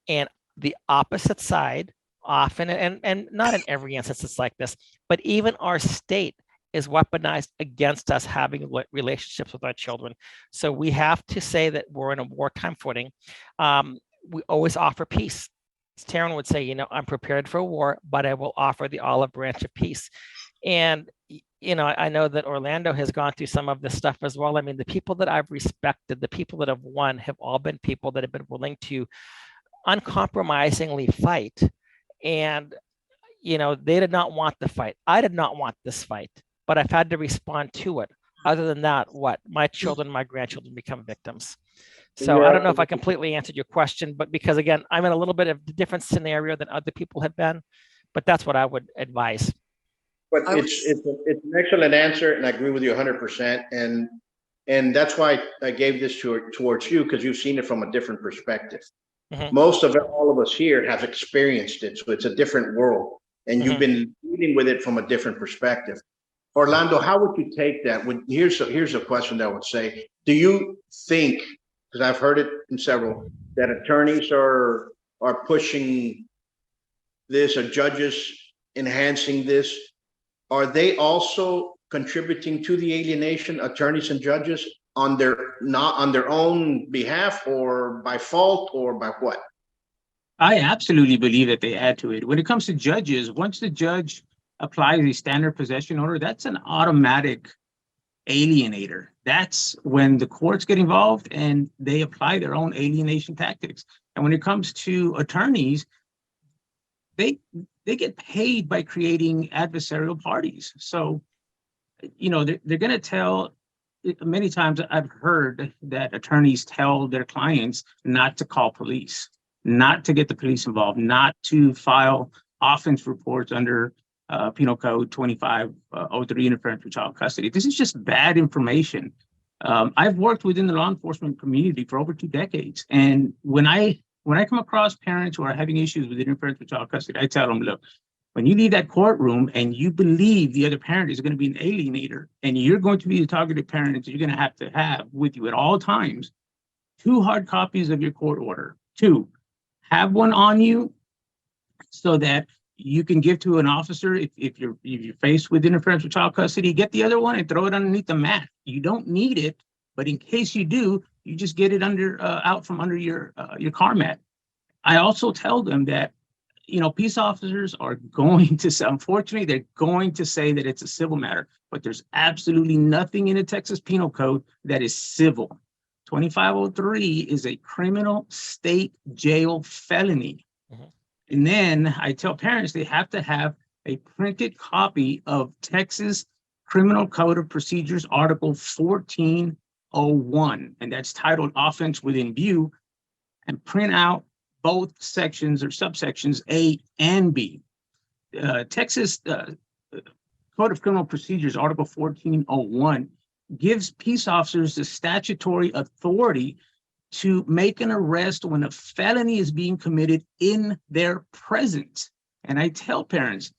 and the opposite side often, and not in every instance it's like this, but even our state is weaponized against us having relationships with our children. So we have to say that we're in a wartime footing. We always offer peace. As Taryn would say, I'm prepared for war, but I will offer the olive branch of peace. And I know that Orlando has gone through some of this stuff as well. I mean, the people that I've respected, the people that have won, have all been people that have been willing to uncompromisingly fight. And, they did not want the fight. I did not want this fight, but I've had to respond to it. Other than that, my children, my grandchildren become victims. So I don't know if I completely answered your question, but because again, I'm in a little bit of a different scenario than other people have been, but that's what I would advise. But it's an excellent answer, and I agree with you 100%. And that's why I gave this towards you, because you've seen it from a different perspective. Mm-hmm. All of us here have experienced it, so it's a different world, and you've been dealing with it from a different perspective. Orlando, how would you take that? Here's a question that I would say: do you think, because I've heard it in several, that attorneys are pushing this, or judges enhancing this? Are they also contributing to the alienation, attorneys and judges, on their own behalf, or by fault, or by what? I absolutely believe that they add to it. When it comes to judges, once the judge applies a standard possession order, that's an automatic alienator. That's when the courts get involved and they apply their own alienation tactics. And when it comes to attorneys, they get paid by creating adversarial parties. So, they're going to tell, many times I've heard that attorneys tell their clients not to call police, not to get the police involved, not to file offense reports under Penal Code 2503, interference with child custody. This is just bad information. I've worked within the law enforcement community for over 2 decades. And when I come across parents who are having issues with interference with child custody, I tell them, look, when you leave that courtroom and you believe the other parent is going to be an alienator, and you're going to be the targeted parent that you're going to have with you at all times, 2 hard copies of your court order. 2, have one on you so that you can give to an officer if you're faced with interference with child custody. Get the other one and throw it underneath the mat. You don't need it, but in case you do, you just get it out from under your car mat. I also tell them that peace officers are going to say, unfortunately, they're going to say that it's a civil matter, but there's absolutely nothing in the Texas Penal Code that is civil. 2503 is a criminal state jail felony. Mm-hmm. And then I tell parents they have to have a printed copy of Texas Criminal Code of Procedures, Article 1401, and that's titled Offense Within View, and print out both sections or subsections A and B. Texas Code of Criminal Procedures, Article 1401, gives peace officers the statutory authority to make an arrest when a felony is being committed in their presence. And I tell parents,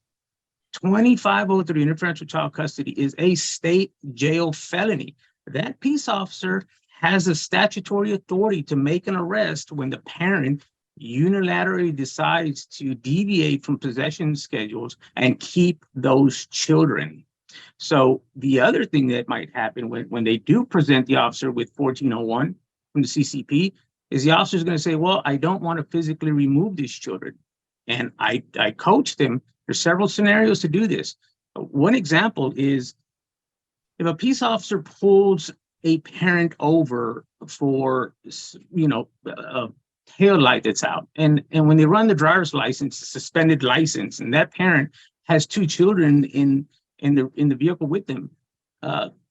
2503 interference child custody is a state jail felony. That peace officer has a statutory authority to make an arrest when the parent unilaterally decides to deviate from possession schedules and keep those children. So the other thing that might happen when they do present the officer with 1401 from the CCP is the officer is going to say, well, I don't want to physically remove these children. And I coach them. There's several scenarios to do this. One example is if a peace officer pulls a parent over for, a tail light that's out, and when they run the driver's license, suspended license, and that parent has two children in the vehicle with them,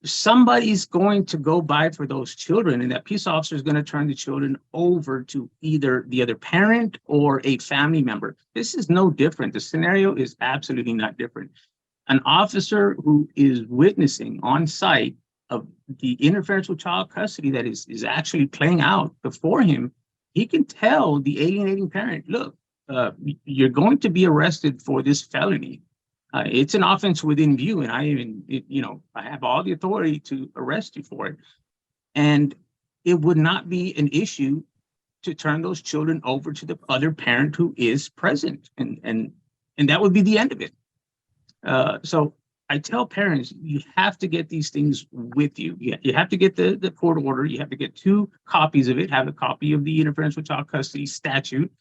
somebody's going to go by for those children, and that peace officer is going to turn the children over to either the other parent or a family member. This is no different. The scenario is absolutely not different. An officer who is witnessing on site of the interference with child custody that is actually playing out before him, he can tell the alienating parent, look, you're going to be arrested for this felony. It's an offense within view, and I have all the authority to arrest you for it. And it would not be an issue to turn those children over to the other parent who is present, and that would be the end of it. So I tell parents, you have to get these things with you. You have to get the court order. You have to get 2 copies of it, have a copy of the interference with child custody statute,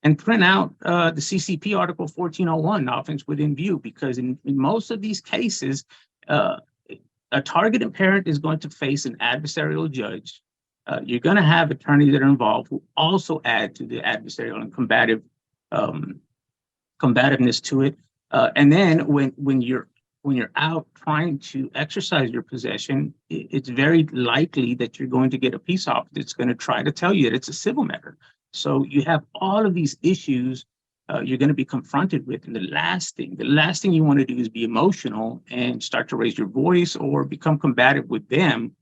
and print out the CCP Article 1401, offense within view, because in most of these cases, a targeted parent is going to face an adversarial judge. You're going to have attorneys that are involved who also add to the adversarial and combativeness to it. And then when you're out trying to exercise your possession, it's very likely that you're going to get a peace officer that's going to try to tell you that it's a civil matter. So you have all of these issues you're going to be confronted with. And the last thing you want to do is be emotional and start to raise your voice or become combative with them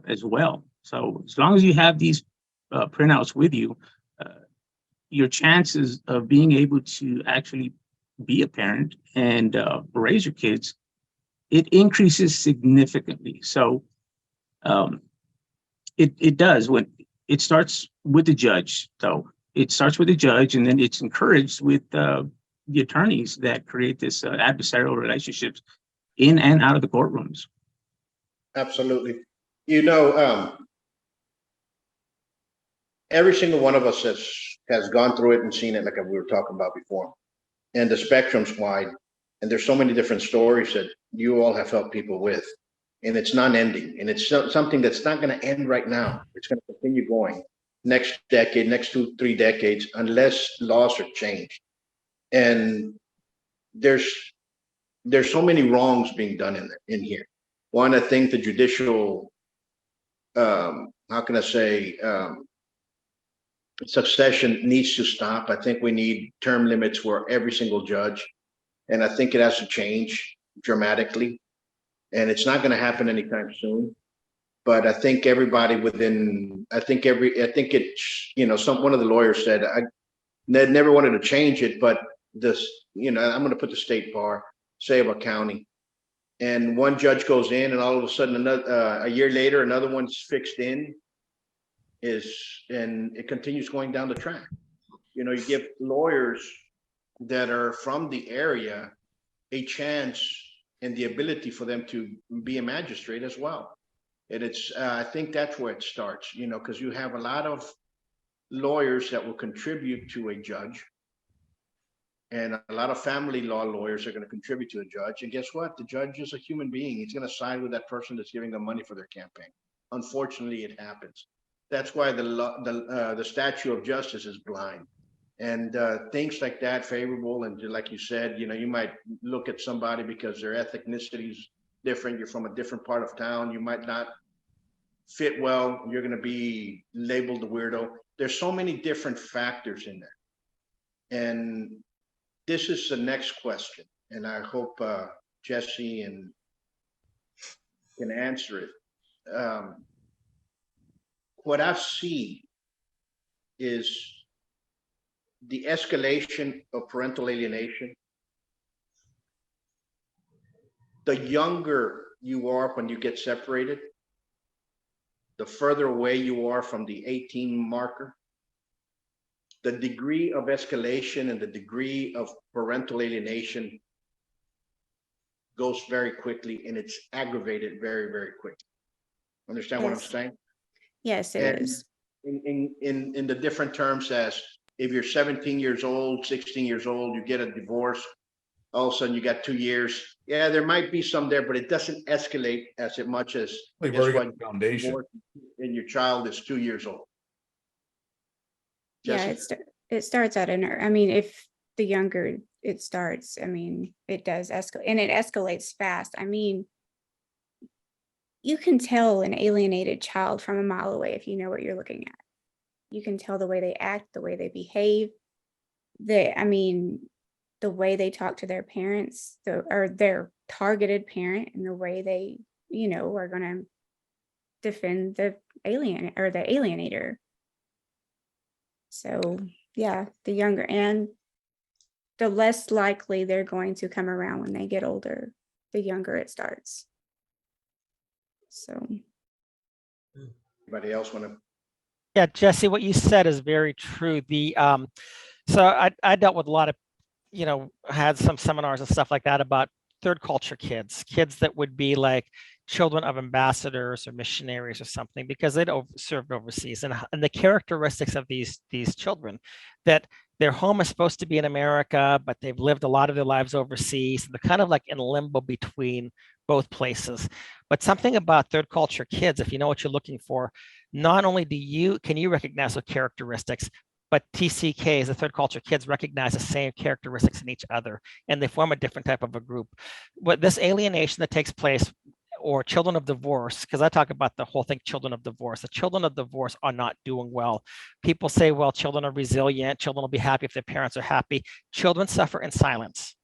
as well. So as long as you have these printouts with you, your chances of being able to actually be a parent and raise your kids, it increases significantly. So it does. When it starts with the judge, though. It starts with the judge, and then it's encouraged with the attorneys that create this adversarial relationships in and out of the courtrooms. Absolutely. Every single one of us has gone through it and seen it, like we were talking about before. And the spectrum's wide, and there's so many different stories that you all have helped people with, and it's non-ending, and it's something that's not going to end right now. It's going to continue going next decade, next 2-3 decades, unless laws are changed. And there's so many wrongs being done in here. One, I think the judicial, succession needs to stop. I think we need term limits for every single judge, and I think it has to change dramatically. And it's not going to happen anytime soon. But I think everybody one of the lawyers said I never wanted to change it, but this, I'm going to put the state bar, say of a county, and one judge goes in, and all of a sudden a year later another one's fixed in, and it continues going down the track. You give lawyers that are from the area a chance and the ability for them to be a magistrate as well. And I think that's where it starts, because you have a lot of lawyers that will contribute to a judge, and a lot of family law lawyers are going to contribute to a judge. And guess what? The judge is a human being. He's going to side with that person that's giving them money for their campaign. Unfortunately, it happens. That's why the statue of justice is blind. And things like that, favorable. And like you said, you might look at somebody because their ethnicity is different. You're from a different part of town. You might not fit well. You're going to be labeled a weirdo. There's so many different factors in there. And this is the next question. And I hope Jessi can answer it. What I see is the escalation of parental alienation. The younger you are when you get separated, the further away you are from the 18 marker. The degree of escalation and the degree of parental alienation goes very quickly, and it's aggravated very, very quickly. Understand what I'm saying? Yes, it is. In the different terms, as if you're 17 years old, 16 years old, you get a divorce, all of a sudden you got 2 years. Yeah, there might be some there, but it doesn't escalate as much as foundation. And your child is 2 years old. Yeah, it starts at I mean, if the younger it starts, I mean, it does escalate, and it escalates fast. I mean, you can tell an alienated child from a mile away if you know what you're looking at. You can tell the way they act, the way they behave, the way they talk to their parents, or their targeted parent, and the way they, are going to defend the alien or the alienator. So yeah, the younger, and the less likely they're going to come around when they get older, the younger it starts. So anybody else want to? Yeah, Jessi, what you said is very true. So I dealt with a lot of, had some seminars and stuff like that about third culture kids that would be like children of ambassadors or missionaries or something, because they'd served overseas, and the characteristics of these children, that their home is supposed to be in America, but they've lived a lot of their lives overseas. They're kind of like in limbo between both places. But something about third culture kids, if you know what you're looking for, not only can you recognize those characteristics, but TCKs, the third culture kids, recognize the same characteristics in each other, and they form a different type of a group. What this alienation that takes place, or children of divorce, because I talk about the whole thing, children of divorce. The children of divorce are not doing well. People say, well, children are resilient. Children will be happy if their parents are happy. Children suffer in silence,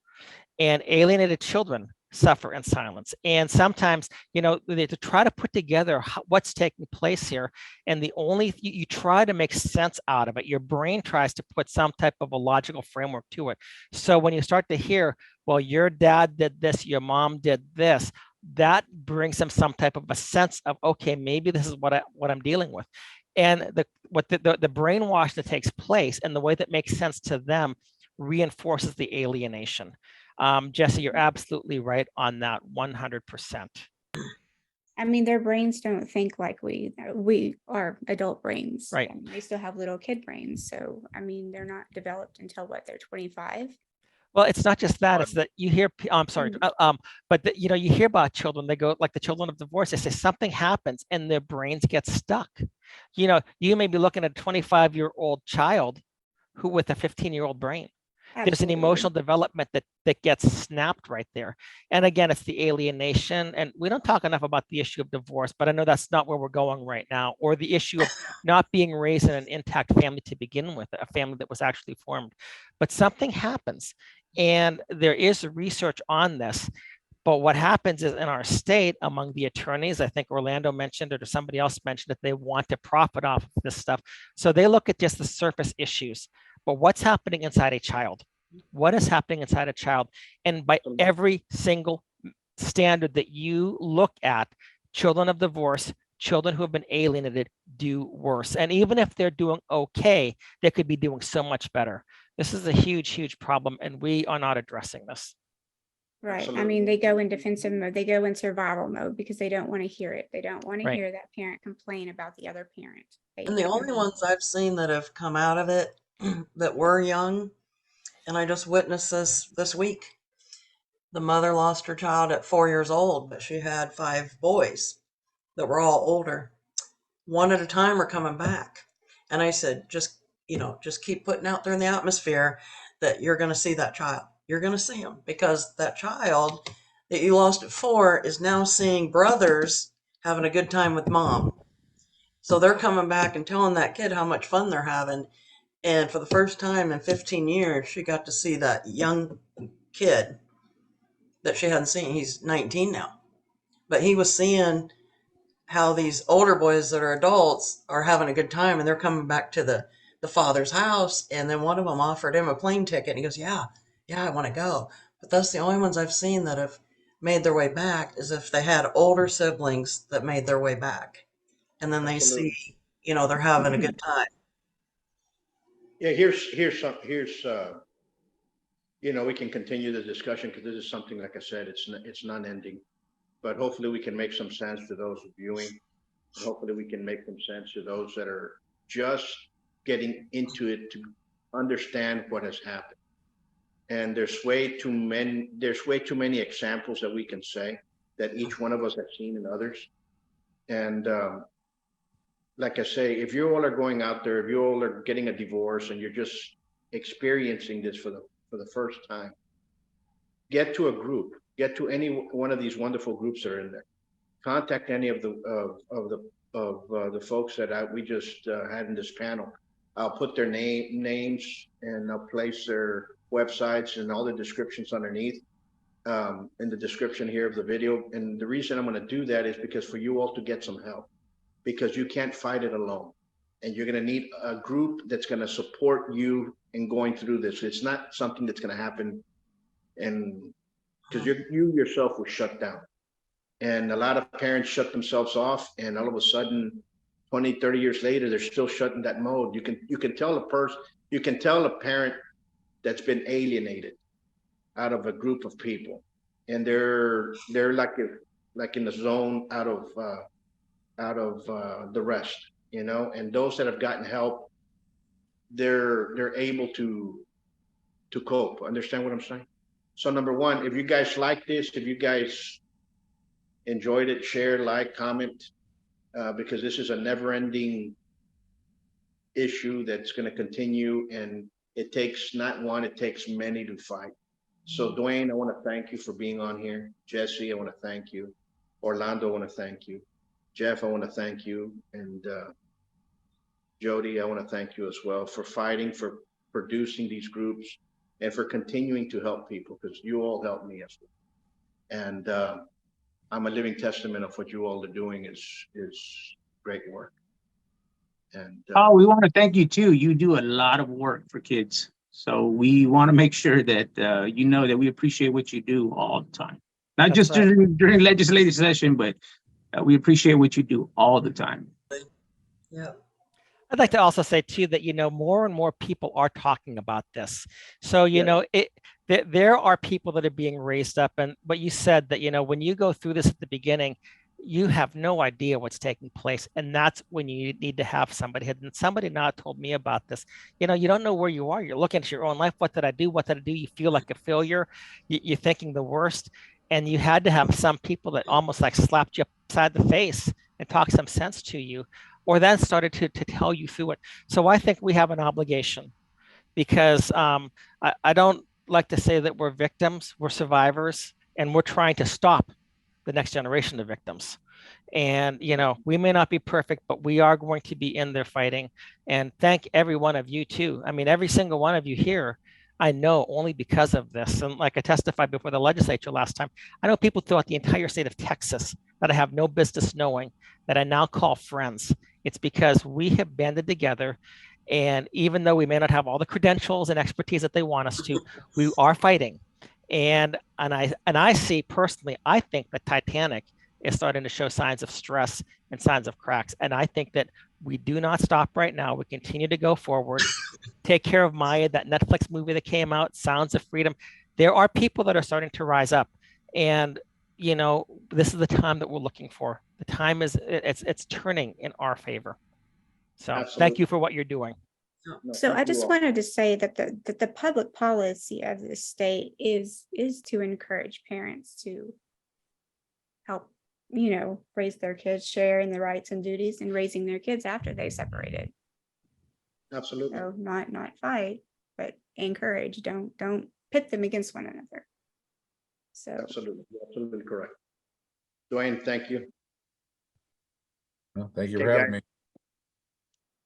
and alienated children suffer in silence. And sometimes, they try to put together what's taking place here. And you try to make sense out of it. Your brain tries to put some type of a logical framework to it. So when you start to hear, well, your dad did this, your mom did this, that brings them some type of a sense of, okay, maybe this is what I'm dealing with. And the brainwash that takes place and the way that makes sense to them reinforces the alienation. Jessi, you're absolutely right on that, 100%. I mean, their brains don't think like we are adult brains. Right. And they still have little kid brains. So, I mean, they're not developed until they're 25. Well, it's not just that, it's that you hear, I'm sorry, but you hear about children, they go, like the children of divorce, they say something happens and their brains get stuck. You may be looking at a 25-year-old child who with a 15-year-old brain. Absolutely. There's an emotional development that gets snapped right there. And again, it's the alienation. And we don't talk enough about the issue of divorce, but I know that's not where we're going right now, or the issue of not being raised in an intact family to begin with, a family that was actually formed. But something happens, and there is research on this. But what happens is in our state, among the attorneys, I think Orlando mentioned it or somebody else mentioned that they want to profit off of this stuff. So they look at just the surface issues. But what's happening inside a child? What is happening inside a child? And by every single standard that you look at, children of divorce, children who have been alienated do worse. And even if they're doing okay, they could be doing so much better. This is a huge, huge problem, and we are not addressing this. Right. Absolutely. I mean, they go in defensive mode. They go in survival mode because they don't want to hear it. They don't want to hear that parent complain about the other parent. And the only ones I've seen that have come out of it that were young, and I just witnessed this week. The mother lost her child at 4 years old, but she had 5 boys that were all older. One at a time are coming back. And I said, just just keep putting out there in the atmosphere that you're going to see that child. You're going to see him, because that child that you lost at 4 is now seeing brothers having a good time with mom. So they're coming back and telling that kid how much fun they're having. And for the first time in 15 years, she got to see that young kid that she hadn't seen. He's 19 now. But he was seeing how these older boys that are adults are having a good time, and they're coming back to the father's house. And then one of them offered him a plane ticket. And he goes, yeah, I want to go. But that's the only ones I've seen that have made their way back, is if they had older siblings that made their way back. And then they see, they're having a good time. Yeah, we can continue the discussion, because this is something, like I said, it's non-ending, but hopefully we can make some sense to those viewing. And hopefully we can make some sense to those that are just getting into it to understand what has happened. And there's way too many examples that we can say that each one of us have seen in others. And like I say, if you all are going out there, if you all are getting a divorce and you're just experiencing this for the first time, get to a group, get to any one of these wonderful groups that are in there. Contact any of the folks that we just had in this panel. I'll put their names, and I'll place their websites and all the descriptions underneath in the description here of the video. And the reason I'm going to do that is because for you all to get some help, because you can't fight it alone, and you're going to need a group that's going to support you in going through this. It's not something that's going to happen, and because you yourself will shut down. And a lot of parents shut themselves off, and all of a sudden 20, 30 years later, they're still shut in that mode. You can tell a parent that's been alienated out of a group of people, and they're like in the zone out of the rest, and those that have gotten help, they're able to cope. Understand what I'm saying? So number one, if you guys like this, if you guys enjoyed it, share, like, comment, because this is a never-ending issue that's going to continue, and it takes not one, it takes many to fight. So Dewayne, I want to thank you for being on here. Jessi, I want to thank you. Orlando, I want to thank you. Jeff, I want to thank you. And Jodi, I want to thank you as well for fighting, for producing these groups, and for continuing to help people, because you all helped me as well. And I'm a living testament of what you all are doing is great work. And we want to thank you too. You do a lot of work for kids. So we want to make sure that that we appreciate what you do all the time. Not just during legislative session, but we appreciate what you do all the time. Yeah. I'd like to also say too that more and more people are talking about this. So there are people that are being raised up, and what you said that when you go through this at the beginning, you have no idea what's taking place, and that's when you need to have somebody. And somebody now told me about this. You don't know where you are. You're looking at your own life. What did I do? What did I do? You feel like a failure. You're thinking the worst, and you had to have some people that almost like slapped you upside the face and talk some sense to you, or then started to tell you through it. So I think we have an obligation, because I don't like to say that we're victims, we're survivors, and we're trying to stop the next generation of victims. And, we may not be perfect, but we are going to be in there fighting. And thank every one of you too. I mean, every single one of you here, I know only because of this. And like I testified before the legislature last time, I know people throughout the entire state of Texas that I have no business knowing, that I now call friends. It's because we have banded together. And even though we may not have all the credentials and expertise that they want us to, we are fighting. And I see personally, I think the Titanic is starting to show signs of stress and signs of cracks. And I think that we do not stop right now. We continue to go forward, take care of Maya, that Netflix movie that came out, Sounds of Freedom. There are people that are starting to rise up. And, this is the time that we're looking for. The time it's turning in our favor. So Absolutely. Thank you for what you're doing. So I just wanted to say that the public policy of the state is to encourage parents to help, raise their kids, share in the rights and duties in raising their kids after they separated. Absolutely. So not fight, but encourage. Don't pit them against one another. So Absolutely. You're absolutely correct. Dewayne, thank you. Well, thank you Okay, for having guys. me.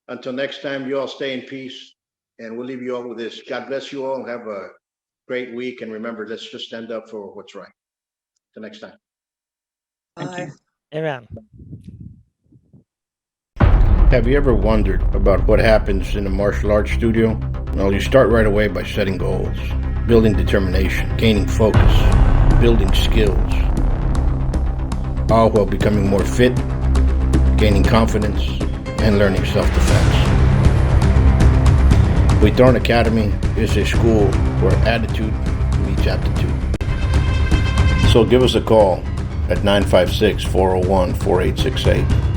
Until next time, you all stay in peace, and we'll leave you all with this. God bless you all. Have a great week, and remember, let's just stand up for what's right. Till next time. Thank you. Bye. Amen. Have you ever wondered about what happens in a martial arts studio? Well, you start right away by setting goals, building determination, gaining focus, building skills, all while becoming more fit, gaining confidence, and learning self-defense. Huitron Academy is a school where attitude meets aptitude. So give us a call at 956-401-4868.